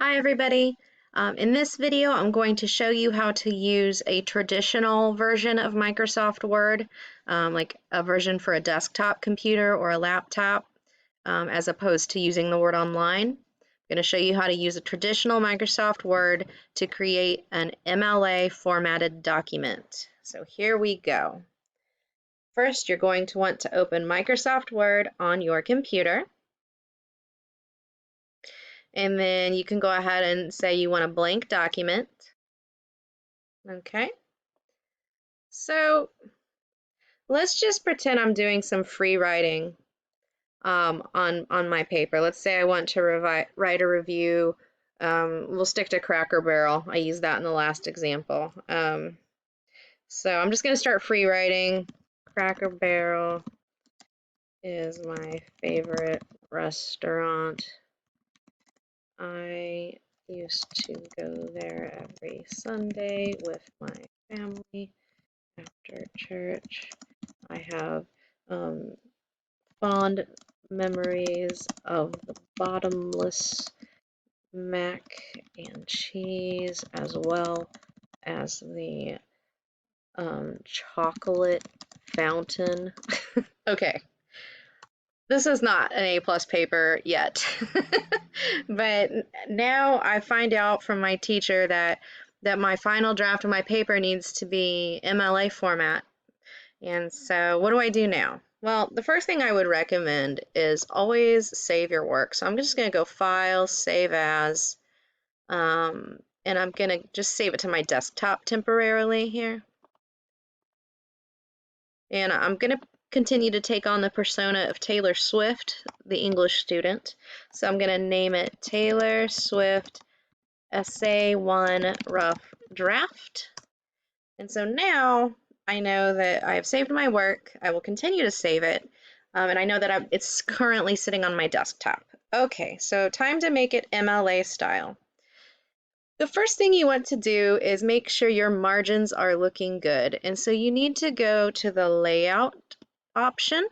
Hi everybody. In this video I'm going to show you how to use a traditional version of Microsoft Word, like a version for a desktop computer or a laptop, as opposed to using the Word online. I'm going to show you how to use a traditional Microsoft Word to create an MLA formatted document. So here we go. First, you're going to want to open Microsoft Word on your computer. And then you can go ahead and say you want a blank document. Okay, so let's just pretend I'm doing some free writing on my paper. Let's say I want to write a review. We'll stick to Cracker Barrel. I used that in the last example. So I'm just going to start free writing. Cracker Barrel is my favorite restaurant. I used to go there every Sunday with my family after church. I have fond memories of the bottomless mac and cheese, as well as the chocolate fountain. Okay, this is not an A+ paper yet, but now I find out from my teacher that my final draft of my paper needs to be MLA format. And so what do I do now? Well, the first thing I would recommend is always save your work. So I'm just going to go File, Save As, and I'm going to just save it to my desktop temporarily here. And I'm going to continue to take on the persona of Taylor Swift, the English student. So I'm going to name it Taylor Swift Essay 1 Rough Draft. And so now I know that I have saved my work. I will continue to save it. And I know that it's currently sitting on my desktop. Okay, so time to make it MLA style. The first thing you want to do is make sure your margins are looking good. And so you need to go to the Layout option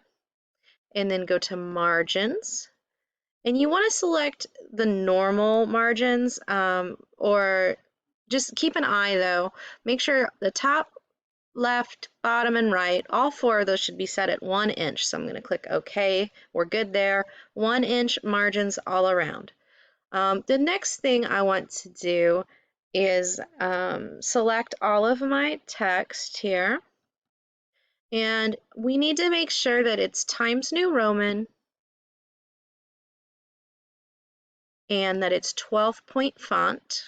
and then go to Margins. And you want to select the normal margins, or just keep an eye though. Make sure the top, left, bottom, and right, all four of those should be set at 1 inch. So I'm going to click OK. We're good there. 1 inch margins all around. The next thing I want to do is select all of my text here. And we need to make sure that it's Times New Roman and that it's 12-point font.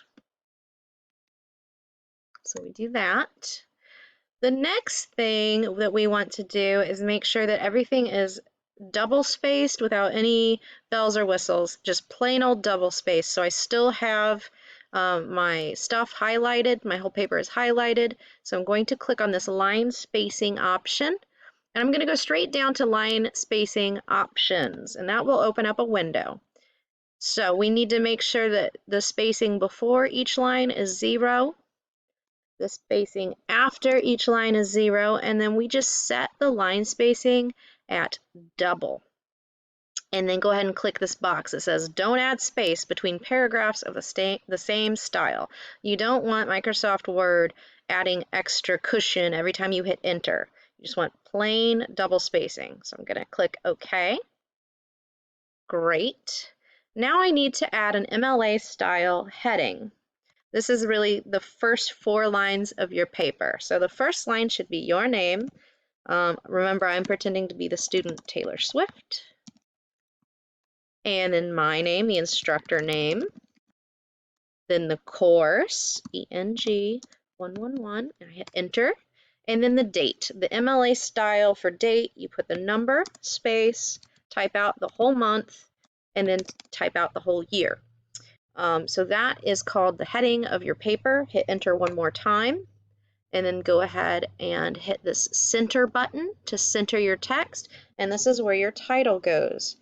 So we do that. The next thing that we want to do is make sure that everything is double spaced without any bells or whistles, just plain old double spaced. So I still have my stuff highlighted, my whole paper is highlighted. So I'm going to click on this line spacing option, and I'm going to go straight down to line spacing options, and that will open up a window. So we need to make sure that the spacing before each line is 0. The spacing after each line is 0, and then we just set the line spacing at double. And then go ahead and click this box that says don't add space between paragraphs of the same style. You don't want Microsoft Word adding extra cushion every time you hit enter. You just want plain double spacing. So I'm going to click OK. Great. Now I need to add an MLA style heading. This is really the first 4 lines of your paper. So the first line should be your name. Remember, I'm pretending to be the student Taylor Swift. And then my name, the instructor name. Then the course, ENG 111, and I hit enter. And then the date. The MLA style for date, you put the number, space, type out the whole month, and then type out the whole year. So that is called the heading of your paper. Hit enter one more time, and then go ahead and hit this center button to center your text, and this is where your title goes.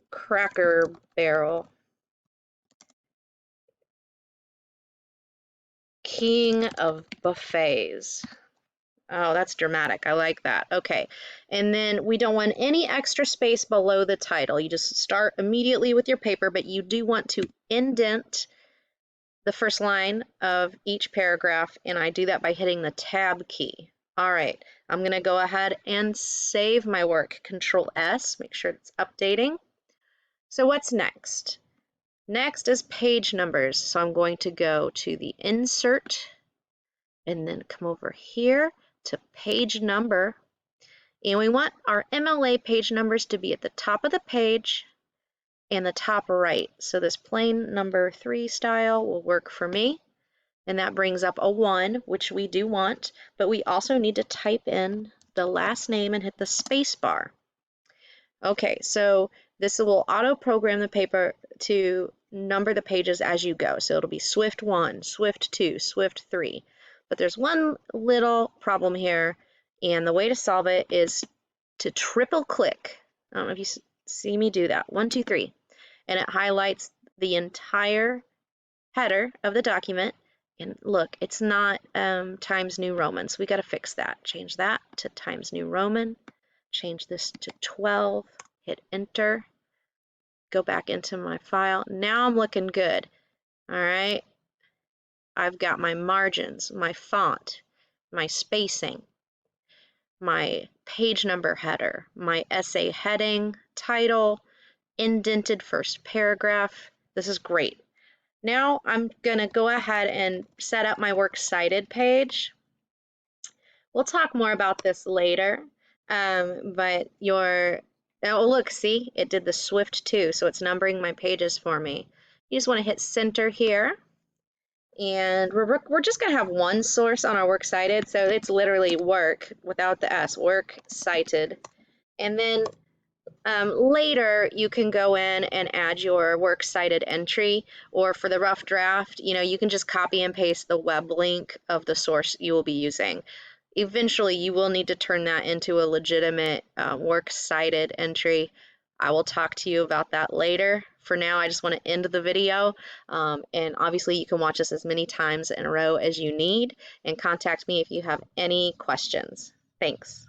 Cracker Barrel, King of Buffets. Oh, that's dramatic. I like that. Okay. And then we don't want any extra space below the title. You just start immediately with your paper, but you do want to indent the first line of each paragraph, and I do that by hitting the Tab key. All right, I'm going to go ahead and save my work. Control S, make sure it's updating. So what's next? Next is page numbers. So I'm going to go to the Insert and then come over here to Page Number. And we want our MLA page numbers to be at the top of the page and the top right. So this plain number 3 style will work for me. And that brings up a 1, which we do want, but we also need to type in the last name and hit the space bar. Okay, so this will auto-program the paper to number the pages as you go. So it'll be Swift 1, Swift 2, Swift 3. But there's one little problem here, and the way to solve it is to triple click. I don't know if you see me do that. 1, 2, 3. And it highlights the entire header of the document. And look, it's not Times New Roman, so we got to fix that. Change that to Times New Roman. Change this to 12. Hit Enter. Go back into my file. Now I'm looking good. All right. I've got my margins, my font, my spacing, my page number header, my essay heading, title, indented first paragraph. This is great. Now I'm going to go ahead and set up my works cited page. We'll talk more about this later, but oh look, see, it did the Swift too, so it's numbering my pages for me. You just want to hit center here, and we're just going to have one source on our works cited, so it's literally work without the S, work cited. And then later, you can go in and add your works cited entry, or for the rough draft, you can just copy and paste the web link of the source you will be using. Eventually, you will need to turn that into a legitimate works cited entry. I will talk to you about that later. For now, I just want to end the video, and obviously you can watch this as many times in a row as you need, and contact me if you have any questions. Thanks.